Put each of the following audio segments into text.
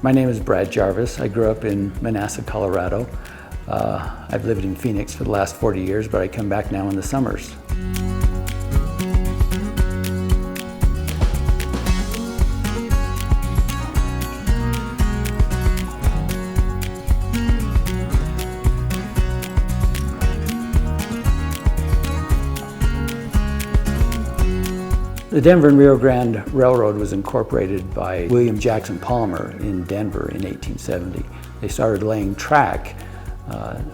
My name is Brad Jarvis. I grew up in Manassas, Colorado. I've lived in Phoenix for the last 40 years, but I come back now in the summers. The Denver and Rio Grande Railroad was incorporated by William Jackson Palmer in Denver in 1870. They started laying track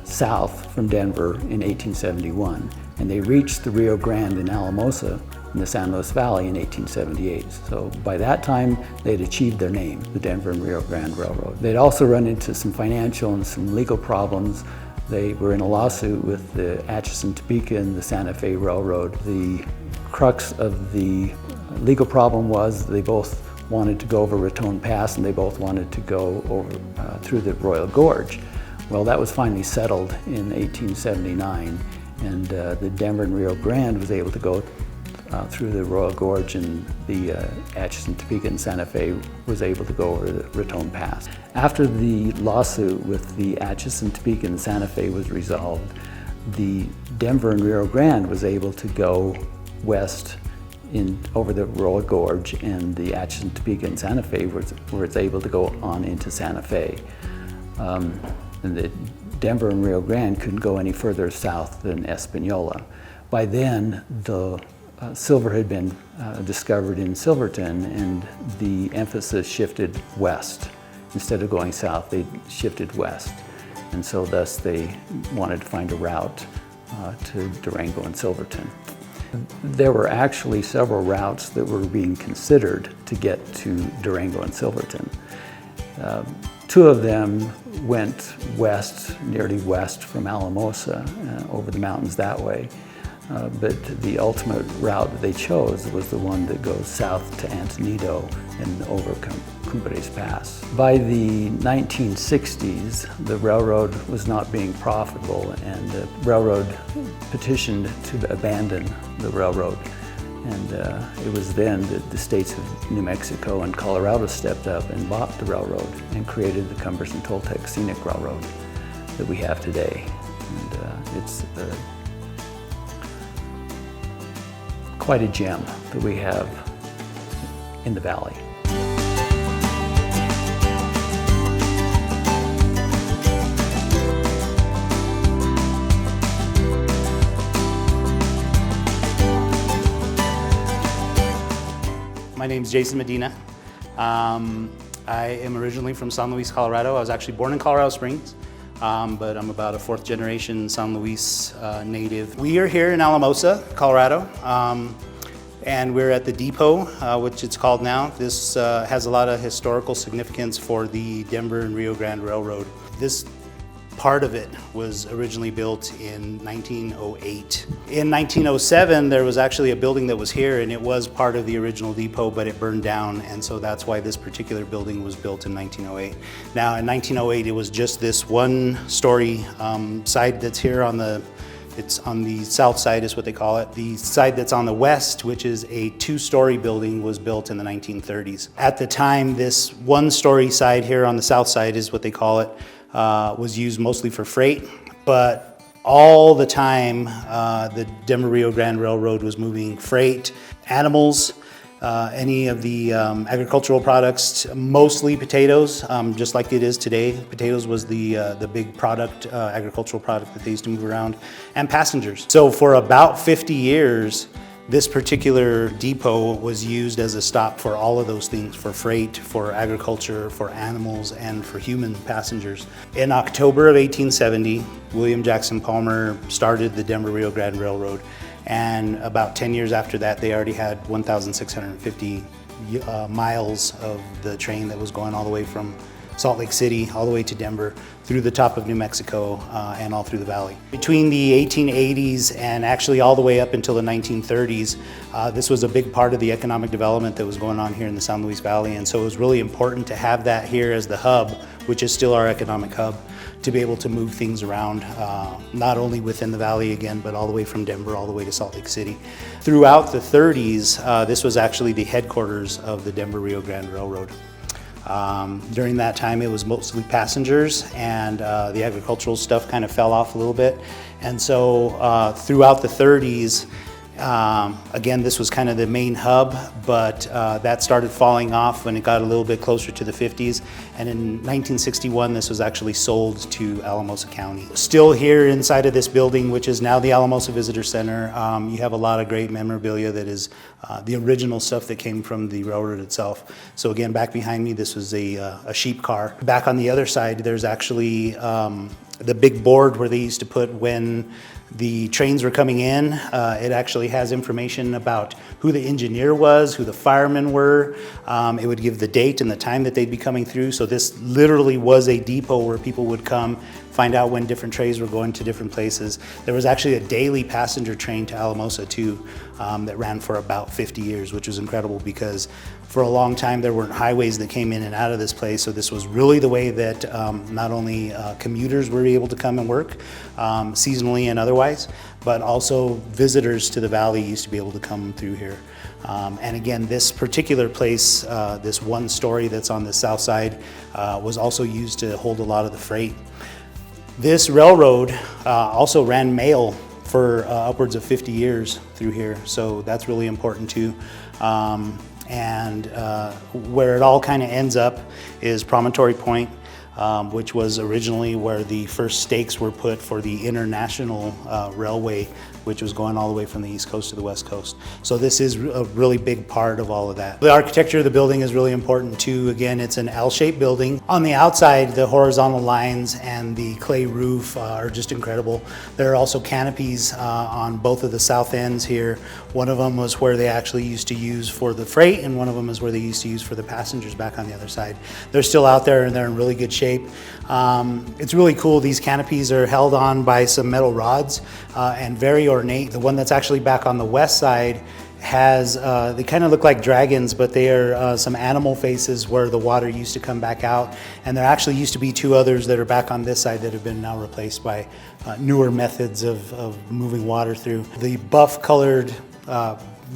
south from Denver in 1871, and they reached the Rio Grande in Alamosa in the San Luis Valley in 1878. So by that time, they'd achieved their name, the Denver and Rio Grande Railroad. They'd also run into some financial and some legal problems. They were in a lawsuit with the Atchison, Topeka, and the Santa Fe Railroad. The crux of the legal problem was they both wanted to go over Raton Pass, and they both wanted to go over through the Royal Gorge. Well, that was finally settled in 1879, and the Denver and Rio Grande was able to go through the Royal Gorge, and the Atchison, Topeka, and Santa Fe was able to go over the Raton Pass. After the lawsuit with the Atchison, Topeka, and Santa Fe was resolved, the Denver and Rio Grande was able to go west over the Royal Gorge, and the Atchison, Topeka, and Santa Fe was able to go on into Santa Fe. And the Denver and Rio Grande couldn't go any further south than Espanola. By then, the silver had been discovered in Silverton, and the emphasis shifted west. Instead of going south, they shifted west. And so thus they wanted to find a route to Durango and Silverton. There were actually several routes that were being considered to get to Durango and Silverton. Two of them went west, nearly west from Alamosa, over the mountains that way. But the ultimate route that they chose was the one that goes south to Antonito and over Cumbres Pass. By the 1960s, the railroad was not being profitable, and the railroad petitioned to abandon the railroad. And it was then that the states of New Mexico and Colorado stepped up and bought the railroad and created the Cumberson-Toltec Scenic Railroad that we have today. And it's quite a gem that we have in the valley. My name is Jason Medina. I am originally from San Luis, Colorado. I was actually born in Colorado Springs, but I'm about a fourth generation San Luis native. We are here in Alamosa, Colorado, and we're at the depot, which it's called now. This has a lot of historical significance for the Denver and Rio Grande Railroad. This part of it was originally built in 1908. In 1907, there was actually a building that was here, and it was part of the original depot, but it burned down, and so that's why this particular building was built in 1908. Now, in 1908, it was just this one-story side that's here it's on the south side is what they call it. The side that's on the west, which is a two-story building, was built in the 1930s. At the time, this one-story side here on the south side is what they call it, was used mostly for freight, but all the time the Denver Rio Grande Railroad was moving freight, animals, any of the agricultural products, mostly potatoes, just like it is today. Potatoes was the big product, agricultural product that they used to move around, and passengers. So for about 50 years, this particular depot was used as a stop for all of those things, for freight, for agriculture, for animals, and for human passengers. In October of 1870, William Jackson Palmer started the Denver Rio Grande Railroad, and about 10 years after that, they already had 1,650 miles of the train that was going all the way from Salt Lake City all the way to Denver, through the top of New Mexico, and all through the valley. Between the 1880s and actually all the way up until the 1930s, this was a big part of the economic development that was going on here in the San Luis Valley, and so it was really important to have that here as the hub, which is still our economic hub, to be able to move things around, not only within the valley again, but all the way from Denver all the way to Salt Lake City. Throughout the 30s, this was actually the headquarters of the Denver Rio Grande Railroad. During that time, it was mostly passengers, and the agricultural stuff kind of fell off a little bit. And so throughout the 30s, again, this was kind of the main hub, but that started falling off when it got a little bit closer to the 50s. And in 1961, this was actually sold to Alamosa County. Still here inside of this building, which is now the Alamosa Visitor Center, you have a lot of great memorabilia that is the original stuff that came from the railroad itself. So again, back behind me, this was a sheep car. Back on the other side, there's actually the big board where they used to put when the trains were coming in. It actually has information about who the engineer was, who the firemen were. It would give the date and the time that they'd be coming through. So this literally was a depot where people would come, find out when different trains were going to different places. There was actually a daily passenger train to Alamosa too that ran for about 50 years, which was incredible because for a long time there weren't highways that came in and out of this place. So this was really the way that not only commuters were able to come and work seasonally and otherwise, but also visitors to the valley used to be able to come through here. And again, this particular place, this one story that's on the south side, was also used to hold a lot of the freight. This railroad also ran mail for upwards of 50 years through here, so that's really important too. And where it all kind of ends up is Promontory Point, which was originally where the first stakes were put for the international railway, which was going all the way from the East Coast to the West Coast. So this is a really big part of all of that. The architecture of the building is really important too. Again, it's an L-shaped building. On the outside, the horizontal lines and the clay roof are just incredible. There are also canopies on both of the south ends here. One of them was where they actually used to use for the freight, and one of them is where they used to use for the passengers back on the other side. They're still out there and they're in really good shape. It's really cool. These canopies are held on by some metal rods and very ornate. The one that's actually back on the west side has, they kind of look like dragons, but they are some animal faces where the water used to come back out. And there actually used to be two others that are back on this side that have been now replaced by newer methods of moving water through. The buff colored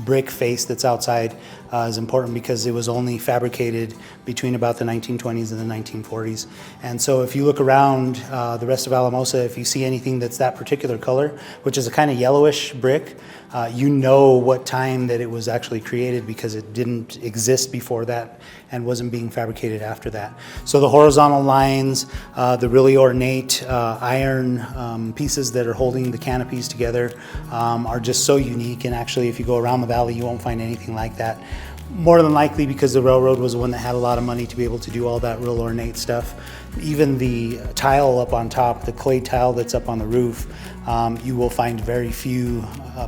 brick face that's outside is important because it was only fabricated between about the 1920s and the 1940s. And so if you look around the rest of Alamosa, if you see anything that's that particular color, which is a kind of yellowish brick, you know what time that it was actually created because it didn't exist before that and wasn't being fabricated after that. So the horizontal lines, the really ornate iron pieces that are holding the canopies together are just so unique. And actually, if you go around the valley, you won't find anything like that. More than likely because the railroad was the one that had a lot of money to be able to do all that real ornate stuff. Even the tile up on top, the clay tile that's up on the roof, you will find very few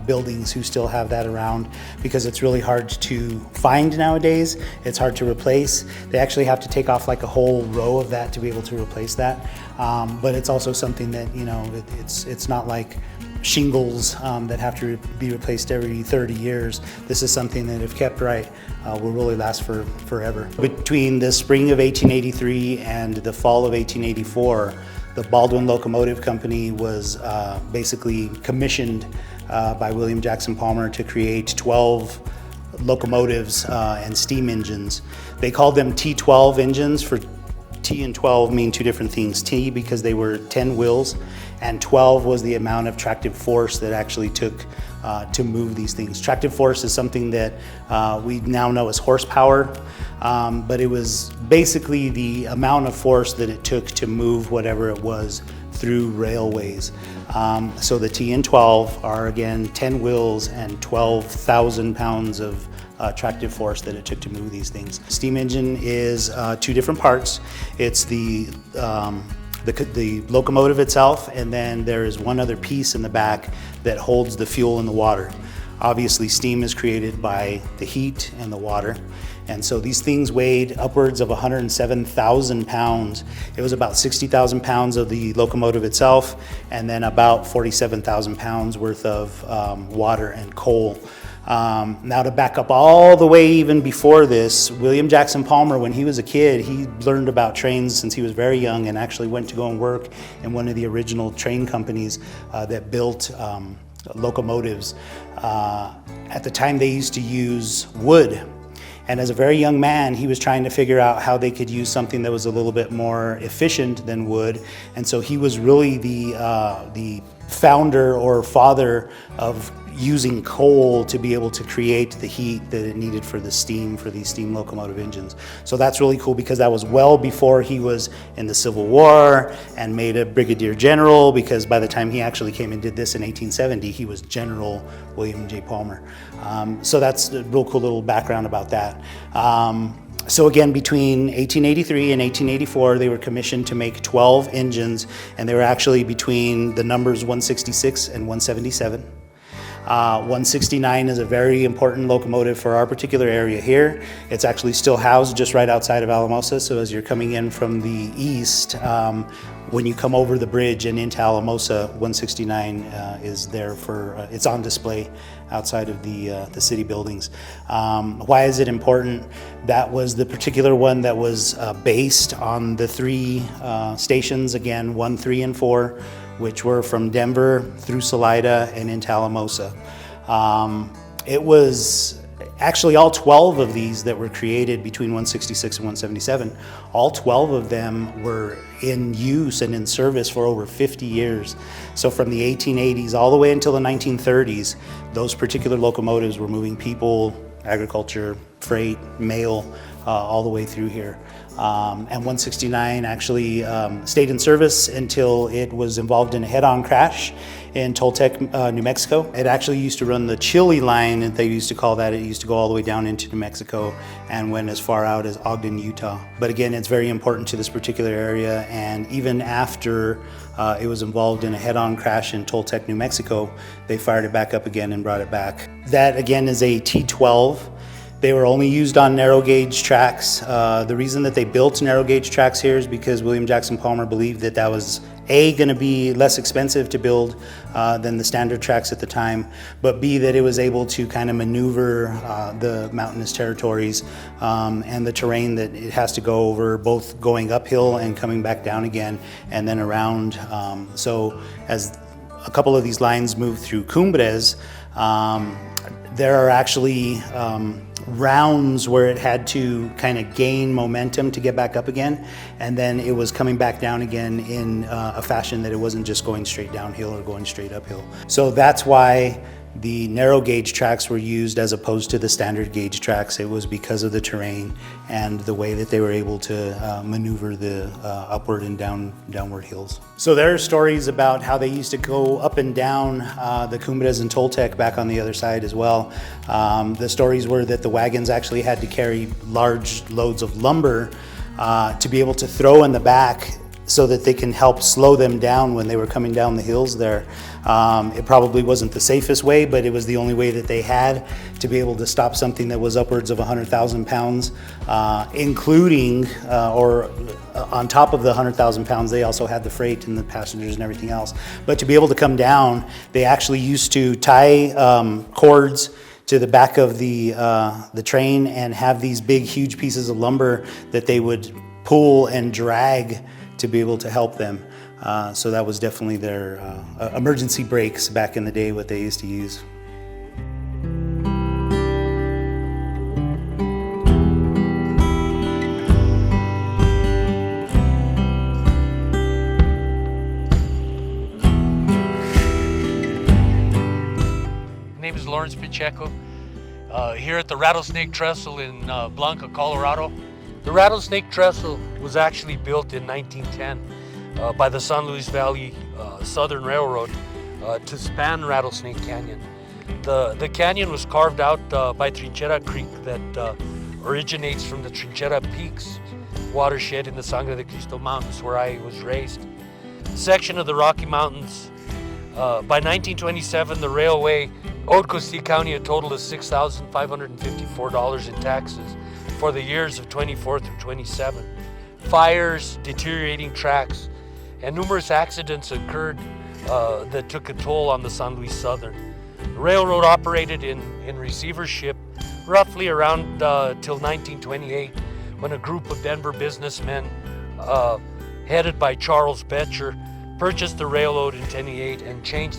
buildings who still have that around because it's really hard to find nowadays. It's hard to replace. They actually have to take off like a whole row of that to be able to replace that. But it's also something that, you know, it's not like shingles that have to be replaced every 30 years. This is something that, if kept right, will really last for forever. Between the spring of 1883 and the fall of 1884, the Baldwin Locomotive Company was basically commissioned by William Jackson Palmer to create 12 locomotives and steam engines. They called them T12 engines. For T and 12 mean two different things. T because they were 10 wheels, and 12 was the amount of tractive force that actually took to move these things. Tractive force is something that we now know as horsepower, but it was basically the amount of force that it took to move whatever it was through railways. So the T and 12 are again 10 wheels and 12,000 pounds of tractive force that it took to move these things. Steam engine is two different parts. It's the locomotive itself, and then there is one other piece in the back that holds the fuel and the water. Obviously, steam is created by the heat and the water. And so these things weighed upwards of 107,000 pounds. It was about 60,000 pounds of the locomotive itself, and then about 47,000 pounds worth of water and coal. Now to back up all the way even before this, William Jackson Palmer, when he was a kid, he learned about trains since he was very young and actually went to go and work in one of the original train companies that built locomotives. At the time they used to use wood. And as a very young man, he was trying to figure out how they could use something that was a little bit more efficient than wood. And so he was really the founder or father of using coal to be able to create the heat that it needed for the steam, for these steam locomotive engines. So that's really cool because that was well before he was in the Civil War and made a brigadier general, because by the time he actually came and did this in 1870, he was General William J. Palmer. So that's a real cool little background about that. So again, between 1883 and 1884, they were commissioned to make 12 engines, and they were actually between the numbers 166 and 177. 169 is a very important locomotive for our particular area here. It's actually still housed just right outside of Alamosa, so as you're coming in from the east, when you come over the bridge and into Alamosa, 169 is there for, it's on display outside of the city buildings. Why is it important? That was the particular one that was based on the three stations, again, 1, 3, and 4, which were from Denver through Salida and into Alamosa. It was actually all 12 of these that were created between 166 and 177. All 12 of them were in use and in service for over 50 years. So from the 1880s all the way until the 1930s, those particular locomotives were moving people, agriculture, freight, mail, all the way through here. And 169 actually stayed in service until it was involved in a head-on crash in Toltec, New Mexico. It actually used to run the Chile line, and they used to call that. It used to go all the way down into New Mexico and went as far out as Ogden, Utah. But again, it's very important to this particular area, and even after it was involved in a head-on crash in Toltec, New Mexico, they fired it back up again and brought it back. That again is a T12. They were only used on narrow gauge tracks. The reason that they built narrow gauge tracks here is because William Jackson Palmer believed that that was A, going to be less expensive to build than the standard tracks at the time, but B, that it was able to kind of maneuver the mountainous territories and the terrain that it has to go over, both going uphill and coming back down again and then around. So as a couple of these lines move through Cumbres, there are actually rounds where it had to kind of gain momentum to get back up again, and then it was coming back down again in a fashion that it wasn't just going straight downhill or going straight uphill. So that's why the narrow gauge tracks were used as opposed to the standard gauge tracks. It was because of the terrain and the way that they were able to maneuver the upward and downward hills. So there are stories about how they used to go up and down the Cumbres and Toltec back on the other side as well. The stories were that the wagons actually had to carry large loads of lumber to be able to throw in the back so that they can help slow them down when they were coming down the hills there. It probably wasn't the safest way, but it was the only way that they had to be able to stop something that was upwards of 100,000 pounds, including, or on top of the 100,000 pounds, they also had the freight and the passengers and everything else. But to be able to come down, they actually used to tie cords to the back of the train and have these big, huge pieces of lumber that they would pull and drag to be able to help them. So that was definitely their emergency brakes back in the day, what they used to use. My name is Lawrence Pacheco, here at the Rattlesnake Trestle in Blanca, Colorado. The Rattlesnake Trestle was actually built in 1910 by the San Luis Valley Southern Railroad to span Rattlesnake Canyon. The canyon was carved out by Trinchera Creek that originates from the Trinchera Peaks watershed in the Sangre de Cristo Mountains, where I was raised. A section of the Rocky Mountains. By 1927, the railway owed Costilla County a total of $6,554 in taxes for the years of 24 through 27. Fires, deteriorating tracks, and numerous accidents occurred that took a toll on the San Luis Southern. The railroad operated in receivership roughly around till 1928, when a group of Denver businessmen headed by Charles Betcher purchased the railroad in 1928 and changed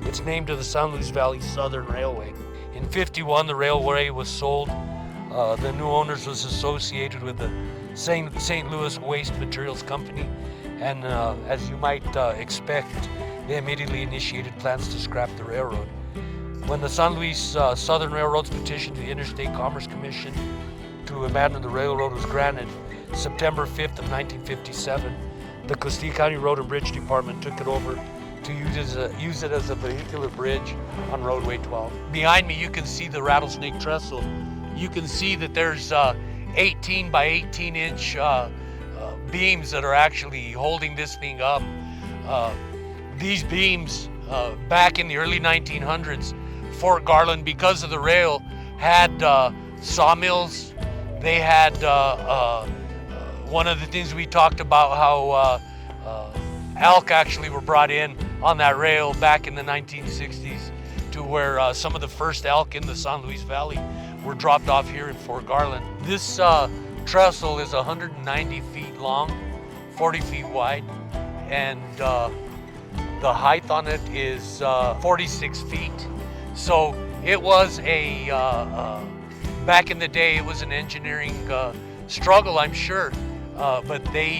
its name to the San Luis Valley Southern Railway. In 1951, the railway was sold The new owners was associated with the St. Louis Waste Materials Company, and as you might expect, they immediately initiated plans to scrap the railroad. When the San Luis Southern Railroad's petition to the Interstate Commerce Commission to abandon the railroad was granted September 5th of 1957, the Costilla County Road and Bridge Department took it over to use it as a vehicular bridge on Roadway 12. Behind me you can see the Rattlesnake trestle. You can see that there's 18 by 18 inch beams that are actually holding this thing up. These beams, back in the early 1900s, Fort Garland, because of the rail, had sawmills. They had one of the things we talked about, how elk actually were brought in on that rail back in the 1960s, to where some of the first elk in the San Luis Valley were dropped off here in Fort Garland. This trestle is 190 feet long, 40 feet wide, and the height on it is 46 feet. So it was a, back in the day, it was an engineering struggle, I'm sure. But they,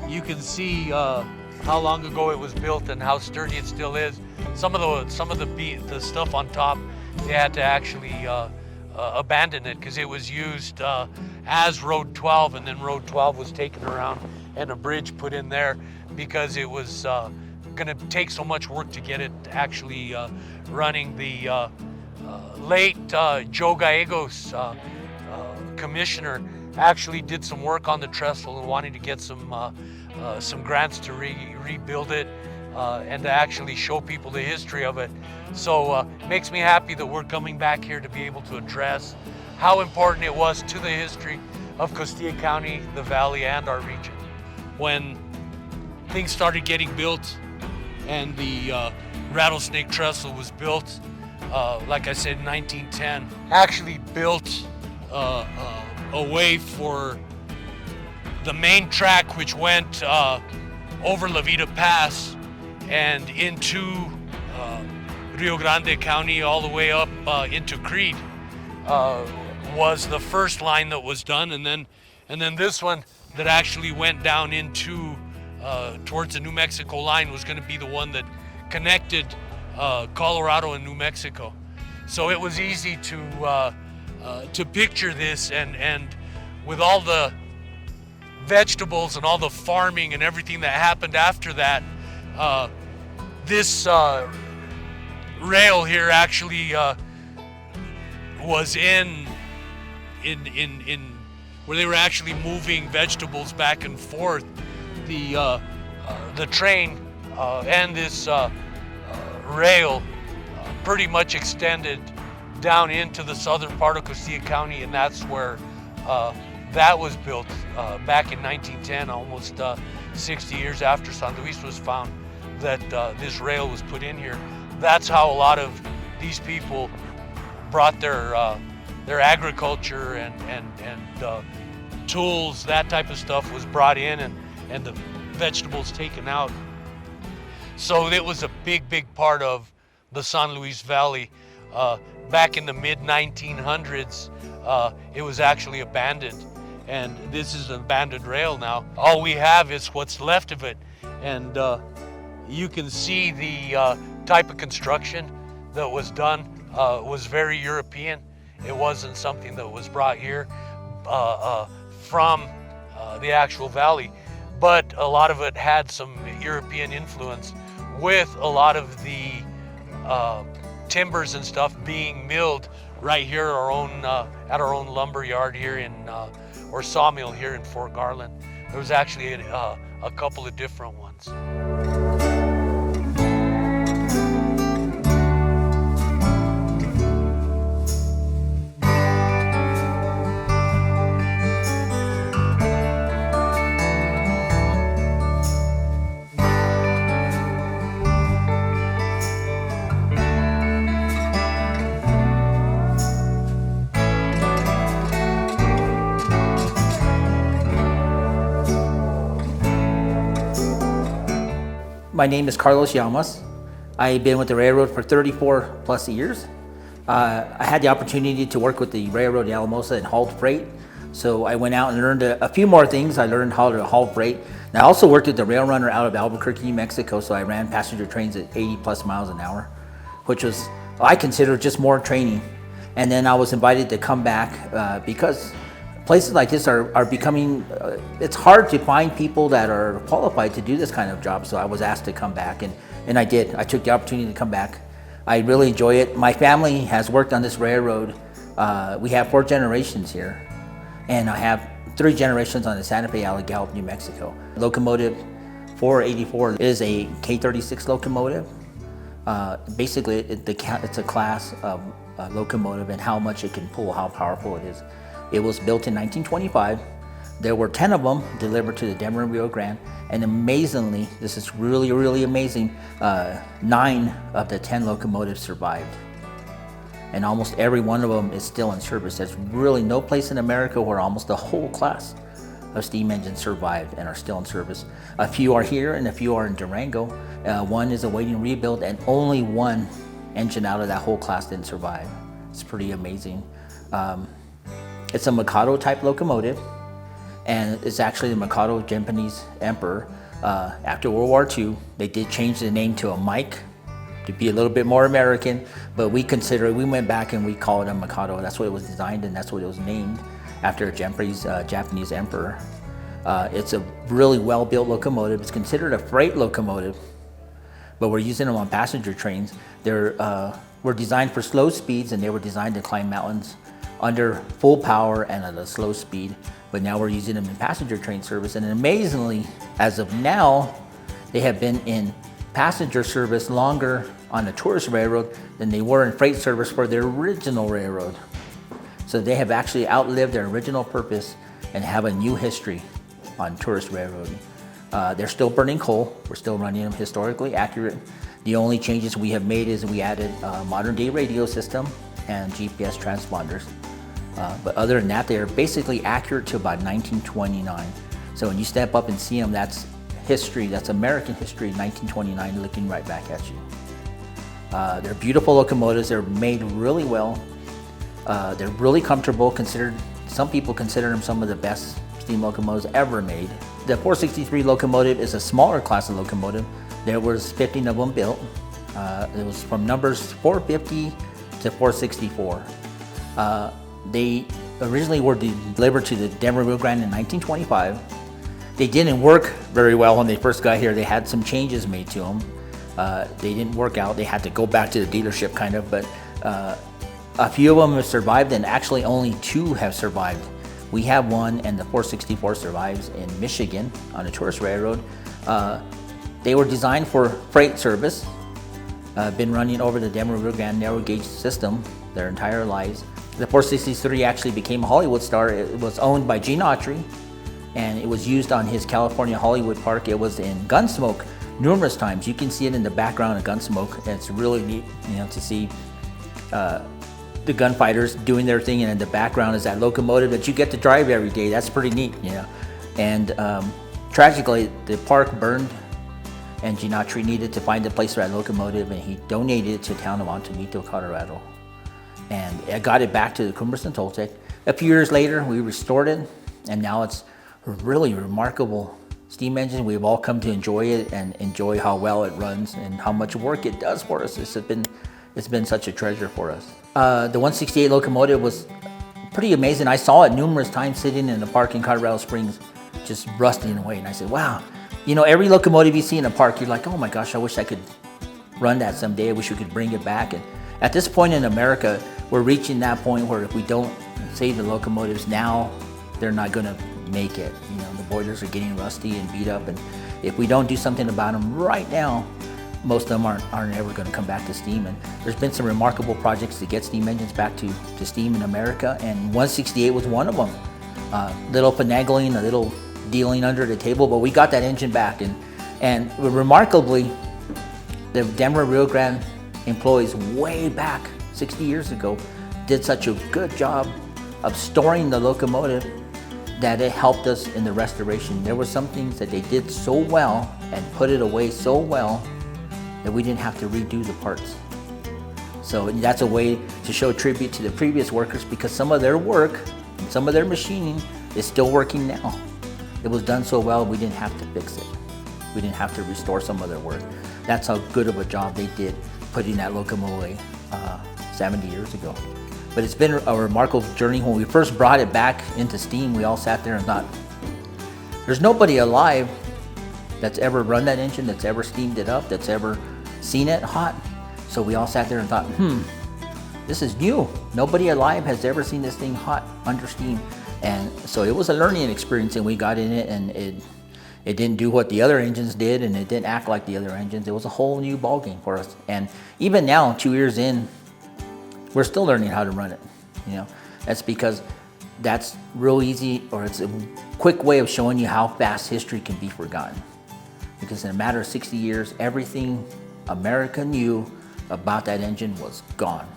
you can see how long ago it was built and how sturdy it still is. Some of the stuff on top, they had to actually abandon it because it was used as Road 12, and then Road 12 was taken around and a bridge put in there because it was going to take so much work to get it actually running. The late Joe Gallegos, commissioner, actually did some work on the trestle and wanting to get some grants to rebuild it and to actually show people the history of it. So it makes me happy that we're coming back here to be able to address how important it was to the history of Costilla County, the Valley, and our region. When things started getting built and the Rattlesnake trestle was built, like I said, in 1910, actually built a way for the main track, which went over La Vida Pass and into Rio Grande County all the way up into Creed, was the first line that was done, and then this one that actually went down into towards the New Mexico line was going to be the one that connected Colorado and New Mexico. So it was easy to picture this, and with all the vegetables and all the farming and everything that happened after that, this rail here actually was in where they were actually moving vegetables back and forth. The train and this rail pretty much extended down into the southern part of Costilla County, and that's where that was built back in 1910, almost 60 years after San Luis was found, that this rail was put in here. That's how a lot of these people brought their agriculture and tools, that type of stuff was brought in, and the vegetables taken out. So it was a big part of the San Luis Valley. Back in the mid-1900s, it was actually abandoned, and this is an abandoned rail now. All we have is what's left of it, and you can see the type of construction that was done was very European. It wasn't something that was brought here from the actual valley, but a lot of it had some European influence, with a lot of the timbers and stuff being milled right here at our own lumber yard here or sawmill here in Fort Garland. There was actually a couple of different ones. My name is Carlos Llamas. I've been with the railroad for 34 plus years. I had the opportunity to work with the railroad in Alamosa and hauled freight. So I went out and learned a few more things. I learned how to haul freight. And I also worked with the rail runner out of Albuquerque, New Mexico. So I ran passenger trains at 80 plus miles an hour, which was, I consider, just more training. And then I was invited to come back because places like this are becoming, it's hard to find people that are qualified to do this kind of job. So I was asked to come back, and I did. I took the opportunity to come back. I really enjoy it. My family has worked on this railroad. We have 4 generations here, and I have 3 generations on the Santa Fe out of Gallup, New Mexico. Locomotive 484 is a K36 locomotive. Basically, it's a class of locomotive and how much it can pull, how powerful it is. It was built in 1925. There were 10 of them delivered to the Denver and Rio Grande, and amazingly, this is really, really amazing, 9 of the 10 locomotives survived. And almost every one of them is still in service. There's really no place in America where almost the whole class of steam engines survived and are still in service. A few are here and a few are in Durango. One is awaiting rebuild, and only 1 engine out of that whole class didn't survive. It's pretty amazing. It's a Mikado type locomotive, and it's actually the Mikado Japanese emperor. After World War II, they did change the name to a Mike to be a little bit more American, but we went back and we call it a Mikado. That's what it was designed and that's what it was named, after a Japanese emperor. It's a really well-built locomotive. It's considered a freight locomotive, but we're using them on passenger trains. Were designed for slow speeds, and they were designed to climb mountains under full power and at a slow speed. But now we're using them in passenger train service, and amazingly, as of now, they have been in passenger service longer on the tourist railroad than they were in freight service for their original railroad. So they have actually outlived their original purpose and have a new history on tourist railroading. They're still burning coal. We're still running them historically accurate. The only changes we have made is we added a modern day radio system and GPS transponders. But other than that, they are basically accurate to about 1929. So when you step up and see them, that's history, that's American history, 1929, looking right back at you. They're beautiful locomotives. They're made really well. They're really comfortable. Some people consider them some of the best steam locomotives ever made. The 463 locomotive is a smaller class of locomotive. There was 15 of them built. It was from numbers 450 to 464. They originally were delivered to the Denver Rio Grande in 1925. They didn't work very well when they first got here. They had some changes made to them. They didn't work out. They had to go back to the dealership kind of, but a few of them have survived, and actually only 2 have survived. We have one, and the 464 survives in Michigan on a tourist railroad. They were designed for freight service, been running over the Denver Rio Grande narrow gauge system their entire lives. The 463 actually became a Hollywood star. It was owned by Gene Autry, and it was used on his California Hollywood Park. It was in Gunsmoke numerous times. You can see it in the background of Gunsmoke, and it's really neat, to see the gunfighters doing their thing, and in the background is that locomotive that you get to drive every day. That's pretty neat, And tragically, the park burned, and Gene Autry needed to find a place for that locomotive, and he donated it to the town of Montanito, Colorado. And I got it back to the Cumberland Toltec. A few years later, we restored it, and now it's a really remarkable steam engine. We've all come to enjoy it and enjoy how well it runs and how much work it does for us. It's been such a treasure for us. The 168 locomotive was pretty amazing. I saw it numerous times sitting in the park in Colorado Springs, just rusting away. And I said, wow, every locomotive you see in a park, you're like, oh my gosh, I wish I could run that someday. I wish we could bring it back. And at this point in America, we're reaching that point where if we don't save the locomotives now, they're not going to make it. The boilers are getting rusty and beat up, and if we don't do something about them right now, most of them aren't ever going to come back to steam. And there's been some remarkable projects to get steam engines back to steam in America, and 168 was one of them. Little finagling, a little dealing under the table, but we got that engine back, and remarkably, the Denver Rio Grande employees way back 60 years ago did such a good job of storing the locomotive that it helped us in the restoration. There were some things that they did so well and put it away so well that we didn't have to redo the parts. So that's a way to show tribute to the previous workers, because some of their work, some of their machining is still working now. It was done so well, we didn't have to fix it. We didn't have to restore some of their work. That's how good of a job they did putting that locomotive 70 years ago. But it's been a remarkable journey. When we first brought it back into steam, we all sat there and thought, there's nobody alive that's ever run that engine, that's ever steamed it up, that's ever seen it hot. So we all sat there and thought, this is new. Nobody alive has ever seen this thing hot under steam. And so it was a learning experience, and we got in it, and it didn't do what the other engines did, and it didn't act like the other engines. It was a whole new ballgame for us. And even now, 2 years in, we're still learning how to run it. You know, that's because that's real easy, or it's a quick way of showing you how fast history can be forgotten. Because in a matter of 60 years, everything America knew about that engine was gone.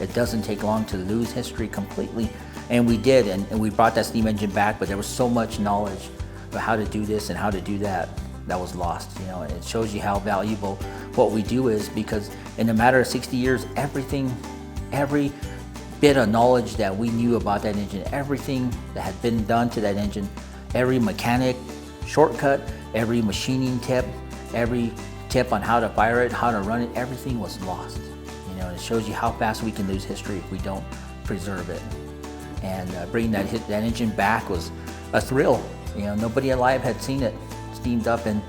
It doesn't take long to lose history completely. And we did, and we brought that steam engine back, but there was so much knowledge about how to do this and how to do that that was lost. You know, and it shows you how valuable what we do is, because in a matter of 60 years, every bit of knowledge that we knew about that engine, everything that had been done to that engine, every mechanic shortcut, every machining tip, every tip on how to fire it, how to run it, everything was lost. You know, and it shows you how fast we can lose history if we don't preserve it. And bringing that engine back was a thrill. You know, nobody alive had seen it steamed up, and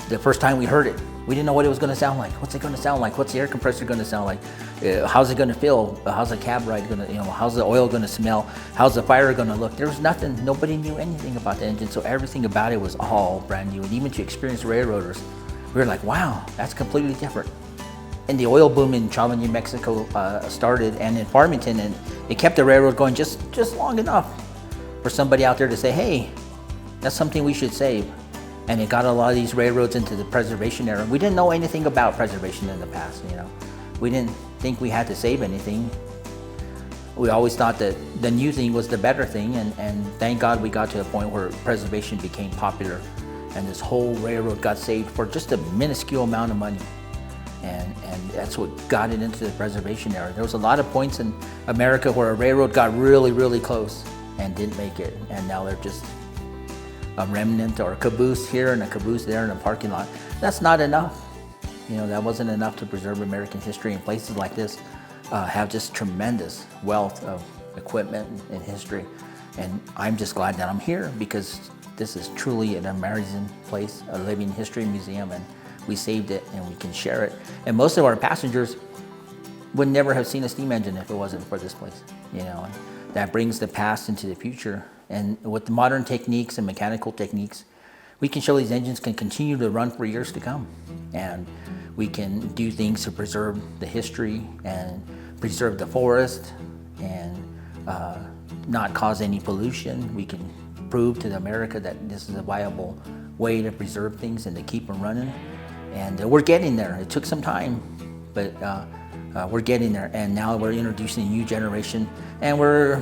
the first time we heard it, we didn't know what it was going to sound like. What's it going to sound like? What's the air compressor going to sound like? How's it going to feel? How's the cab ride going to, you know, how's the oil going to smell? How's the fire going to look? There was nothing, nobody knew anything about the engine, so everything about it was all brand new. And even to experienced railroaders, we were like, wow, that's completely different. And the oil boom in Chava, New Mexico started, and in Farmington, and it kept the railroad going just long enough for somebody out there to say, hey, that's something we should save. And it got a lot of these railroads into the preservation era. We didn't know anything about preservation in the past, you know. We didn't think we had to save anything. We always thought that the new thing was the better thing, and thank God we got to a point where preservation became popular, and this whole railroad got saved for just a minuscule amount of money. And that's what got it into the preservation era. There was a lot of points in America where a railroad got really close and didn't make it, and now they're just a remnant or a caboose here and a caboose there in a parking lot. That's not enough. You know, that wasn't enough to preserve American history, and places like this have just tremendous wealth of equipment and history. And I'm just glad that I'm here, because this is truly an amazing place, a living history museum, and we saved it and we can share it. And most of our passengers would never have seen a steam engine if it wasn't for this place, you know. And that brings the past into the future. And with the modern techniques and mechanical techniques, we can show these engines can continue to run for years to come. And we can do things to preserve the history and preserve the forest and not cause any pollution. We can prove to America that this is a viable way to preserve things and to keep them running. And we're getting there. It took some time, but we're getting there. And now we're introducing a new generation. And we're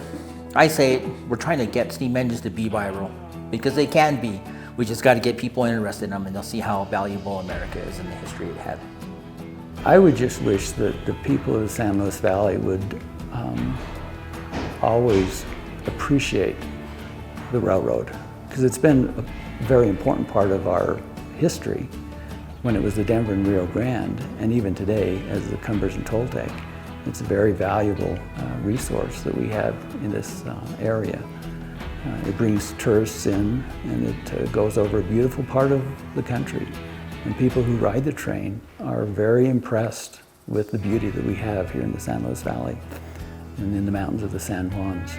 trying to get steam engines to be viral, because they can be. We just got to get people interested in them, and they'll see how valuable America is in the history it had. I would just wish that the people of the San Luis Valley would always appreciate the railroad, because it's been a very important part of our history when it was the Denver and Rio Grande, and even today as the Conversion Toll Tag. It's a very valuable resource that we have in this area. It brings tourists in, and it goes over a beautiful part of the country. And people who ride the train are very impressed with the beauty that we have here in the San Luis Valley and in the mountains of the San Juans.